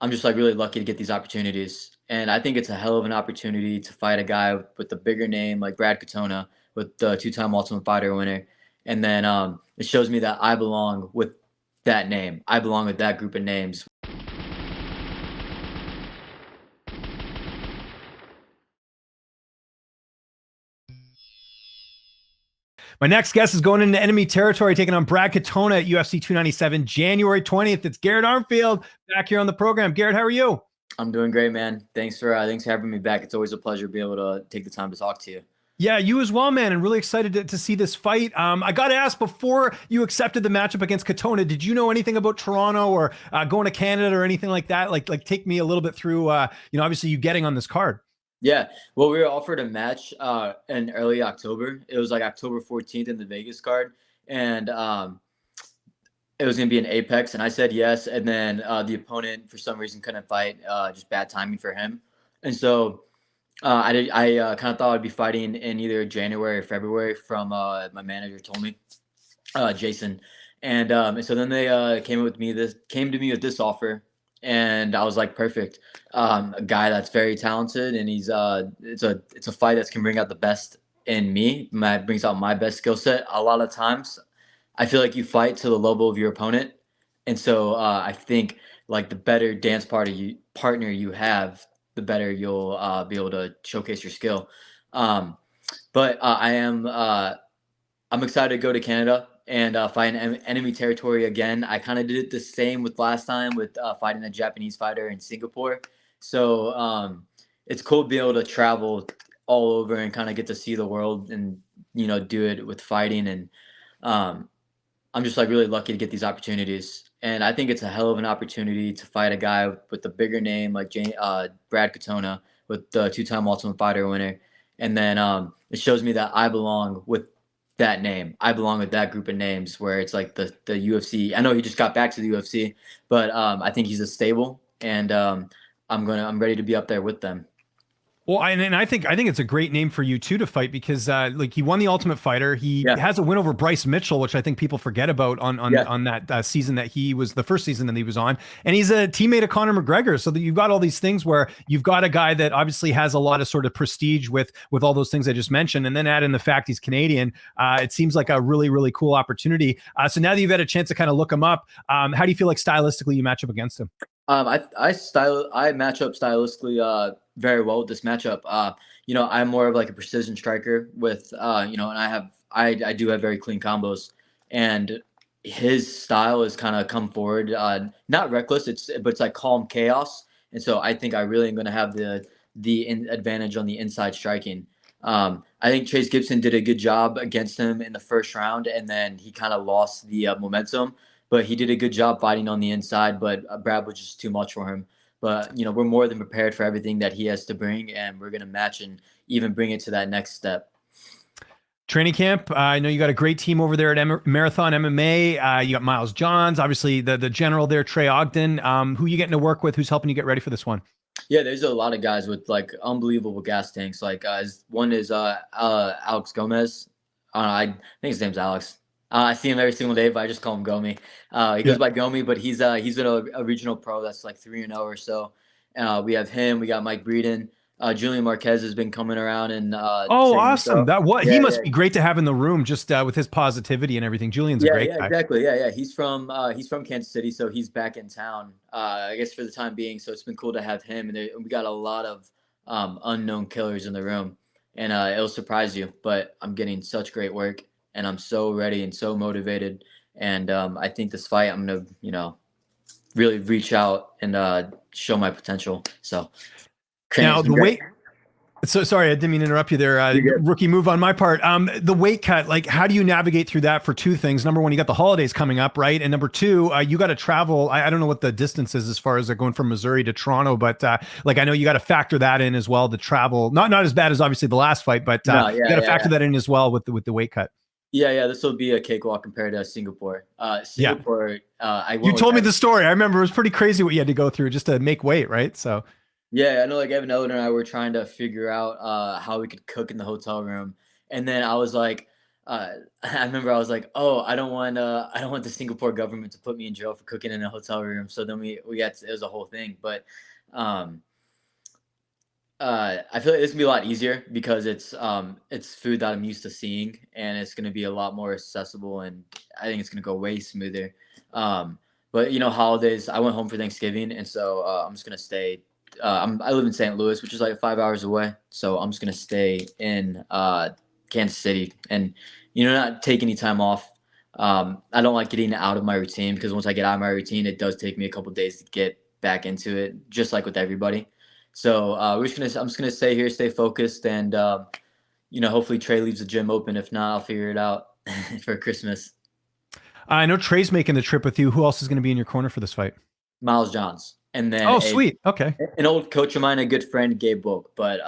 I'm just like really lucky to get these opportunities. And I think it's a hell of an opportunity to fight a guy with a bigger name like Brad Katona, with the two-time Ultimate Fighter winner. And then it shows me that I belong with that name. I belong with that group of names. My next guest is going into enemy territory, taking on Brad Katona at UFC 297, January 20th. It's Garrett Armfield back here on the program. Garrett, how are you? I'm doing great, man. Thanks for having me back. It's always a pleasure to be able to take the time to talk to you. Yeah, you as well, man, and really excited to see this fight. I got to ask, before you accepted the matchup against Katona, did you know anything about Toronto or going to Canada or anything like that? Like take me a little bit through, obviously you getting on this card. Yeah, well, we were offered a match in early October. It was like October 14th in the Vegas card, and it was going to be in Apex, and I said yes. And then the opponent, for some reason, couldn't fight, just bad timing for him. And so I kind of thought I'd be fighting in either January or February from my manager told me, Jason. And so then they came to me with this offer, and I was like, perfect. A guy that's very talented, and he's it's a fight that's can bring out the best in me. Brings out my best skill set. A lot of times, I feel like you fight to the level of your opponent, and so I think like the better partner you have, the better you'll be able to showcase your skill. Um, but I'm excited to go to Canada and fight in enemy territory again. I kind of did it the same with last time with fighting a Japanese fighter in Singapore. So it's cool to be able to travel all over and kind of get to see the world and do it with fighting. And I'm just like really lucky to get these opportunities. And I think it's a hell of an opportunity to fight a guy with a bigger name like Brad Katona, with the two-time Ultimate Fighter winner. And then it shows me that I belong with that name. I belong with that group of names where it's like the UFC. I know he just got back to the UFC, but I think he's a stable, and I'm ready to be up there with them. Well, and I think it's a great name for you too to fight, because like he won the Ultimate Fighter. He Yeah. has a win over Bryce Mitchell, which I think people forget about on that season that he was the first season that he was on. And he's a teammate of Conor McGregor. So that you've got all these things where you've got a guy that obviously has a lot of sort of prestige with all those things I just mentioned. And then add in the fact he's Canadian. It seems like a really, really cool opportunity. So now that you've had a chance to kind of look him up, how do you feel like stylistically you match up against him? I match up stylistically very well with this matchup. I'm more of like a precision striker with and I do have very clean combos, and his style is kind of come forward, not reckless, but it's like calm chaos. And so I think I really am going to have the advantage on the inside striking. I think Chase Gibson did a good job against him in the first round, and then he kind of lost the momentum. But he did a good job fighting on the inside. But Brad was just too much for him. But we're more than prepared for everything that he has to bring, and we're gonna match and even bring it to that next step. Training camp. I know you got a great team over there at Marathon MMA. You got Miles Johns, obviously the general there, Trey Ogden. Who you getting to work with? Who's helping you get ready for this one? Yeah, there's a lot of guys with like unbelievable gas tanks. Like one is Alex Gomez. I think his name's Alex. I see him every single day, but I just call him Gomi. He goes by Gomi, but he's been a regional pro that's like 3-0 or so. We have him. We got Mike Breeden. Julian Marquez has been coming around and oh, awesome! He must be yeah. great to have in the room, just with his positivity and everything. Julian's a great guy. Exactly. Yeah. He's from Kansas City, so he's back in town. I guess for the time being. So it's been cool to have him, and we got a lot of unknown killers in the room, and it'll surprise you. But I'm getting such great work, and I'm so ready and so motivated. And I think this fight, I'm gonna really reach out and show my potential. So now the weight. So sorry, I didn't mean to interrupt you there. Rookie move on my part. The weight cut, like how do you navigate through that for two things? Number one, you got the holidays coming up, right? And number two, you got to travel. I don't know what the distance is as far as going from Missouri to Toronto, but like I know you got to factor that in as well. The travel, not as bad as obviously the last fight, but you got to factor that in as well with the weight cut. Yeah. This will be a cakewalk compared to Singapore. Singapore. You told me the story. I remember it was pretty crazy what you had to go through just to make weight, right? So. Yeah, I know like Evan Elder and I were trying to figure out how we could cook in the hotel room. And then I was like, I remember I was like, "Oh, I don't want the Singapore government to put me in jail for cooking in a hotel room." So then we got it was a whole thing, but um, I feel like it's gonna be a lot easier because it's food that I'm used to seeing, and it's gonna be a lot more accessible, and I think it's gonna go way smoother. But you know, holidays. I went home for Thanksgiving, and so I'm just gonna stay. I live in St. Louis, which is like 5 hours away, so I'm just gonna stay in Kansas City, and not take any time off. I don't like getting out of my routine because once I get out of my routine, it does take me a couple days to get back into it, just like with everybody. So I'm just gonna stay here, stay focused, and hopefully Trey leaves the gym open. If not, I'll figure it out for Christmas. I know Trey's making the trip with you. Who else is going to be in your corner for this fight? Miles Johns, and then Oh, sweet. Okay. an old coach of mine, a good friend, Gabe Book. But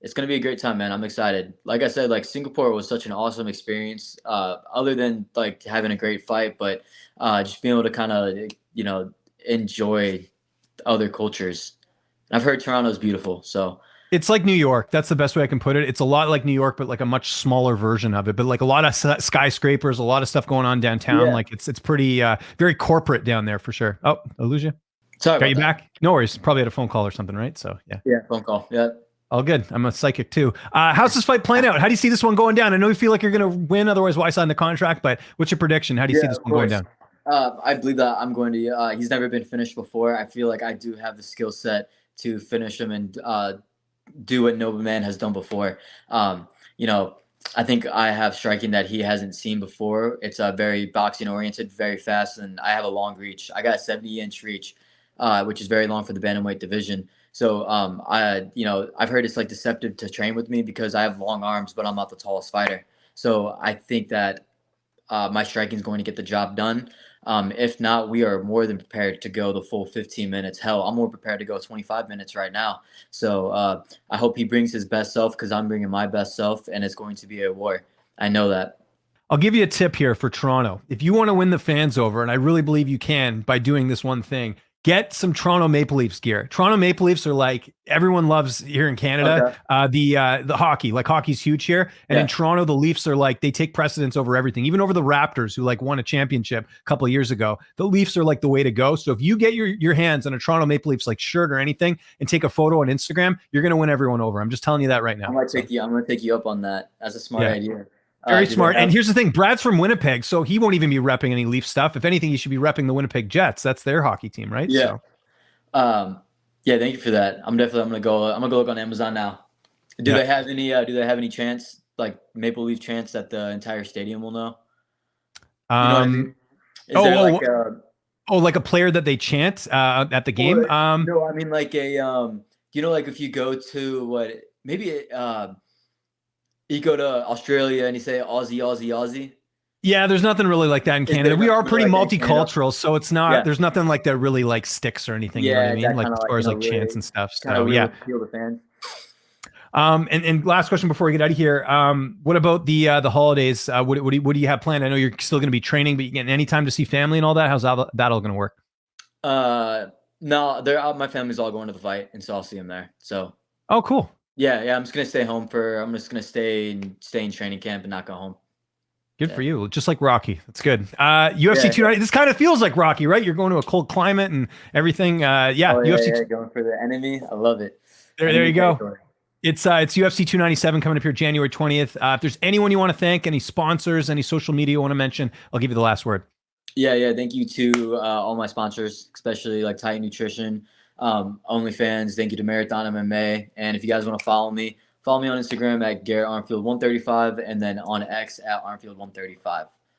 it's gonna be a great time, man. I'm excited. Like I said, like Singapore was such an awesome experience. Other than like having a great fight, but just being able to kind of enjoy other cultures. I've heard Toronto's beautiful, so It's like New York. That's the best way I can put it. It's a lot like New York, but like a much smaller version of it. But like a lot of skyscrapers, a lot of stuff going on downtown. yeah. Like it's pretty very corporate down there for sure. Oh, I lose you. Sorry Got about you that. back? No worries. Probably had a phone call or something, right? So yeah. Yeah, phone call. Yeah. All good. I'm a psychic too. How's this fight playing out? How do you see this one going down? I know you feel like you're going to win, otherwise why sign the contract? But what's your prediction? How do you see Yeah, this of one going course. down? I believe that I'm going to. He's never been finished before. I feel like I do have the skill set to finish him and do what no man has done before. Um, you know, I think I have striking that he hasn't seen before. It's very boxing oriented, very fast, and I have a long reach. I got a 70-inch reach, which is very long for the bantamweight division. So I've heard it's like deceptive to train with me because I have long arms, but I'm not the tallest fighter. So I think that my striking is going to get the job done. If not, we are more than prepared to go the full 15 minutes. Hell, I'm more prepared to go 25 minutes right now. So I hope he brings his best self because I'm bringing my best self, and it's going to be a war. I know that. I'll give you a tip here for Toronto. If you want to win the fans over, and I really believe you can by doing this one thing, get some Toronto Maple Leafs gear. Toronto Maple Leafs are like everyone loves here in Canada. Okay. The hockey, like hockey's huge here, and in Yeah. Toronto, the Leafs are like they take precedence over everything, even over the Raptors, who like won a championship a couple of years ago. The Leafs are like the way to go. So if you get your hands on a Toronto Maple Leafs like shirt or anything and take a photo on Instagram, you're gonna win everyone over. I'm just telling you that right now. I'm gonna take you up on that. That's a smart Yeah. idea. Very Do they smart. And have? here's the thing, Brad's from Winnipeg, so he won't even be repping any Leaf stuff. If anything, he should be repping the Winnipeg Jets. That's their hockey team, right? Yeah. So Um, yeah. Thank you for that. I'm gonna go. I'm gonna go look on Amazon now. Do yeah. they have any? Do they have any chance, like Maple Leaf chance, that the entire stadium will know? You know what I mean? Um Is there oh like oh oh like a player that they chant at the game. or no? I mean like like if you go to what maybe you go to Australia and you say Aussie, Aussie, Aussie. Yeah, there's nothing really like that in Is Canada. there We are nothing really pretty like that in Canada? multicultural, so it's not Yeah, there's nothing like that really like sticks or anything, you know what I yeah. mean? That Like kind as of like far as like chants and stuff. kind of So really yeah. appeal to fans. And last question before we get out of here. What about the holidays? What do you have planned? I know you're still going to be training, but you getting any time to see family and all that? How's that all going to work? Uh, no, they're out. My family's all going to the fight, and so I'll see them there. So Oh, cool. yeah. I'm just gonna stay home for. I'm just gonna stay in training camp and not go home. Good Yeah, for you. Just like Rocky. That's good. UFC yeah. 290. This kind of feels like Rocky, right? You're going to a cold climate and everything. Yeah, Oh UFC. yeah. Going for the enemy. I love it. There Enemy you go. territory. It's UFC 297 coming up here January 20th. If there's anyone you want to thank, any sponsors, any social media you want to mention, I'll give you the last word. Yeah. Thank you to all my sponsors, especially like Titan Nutrition, OnlyFans. Thank you to Marathon MMA. And if you guys want to follow me on Instagram at Garrett Armfield 135, and then on X at Armfield 135.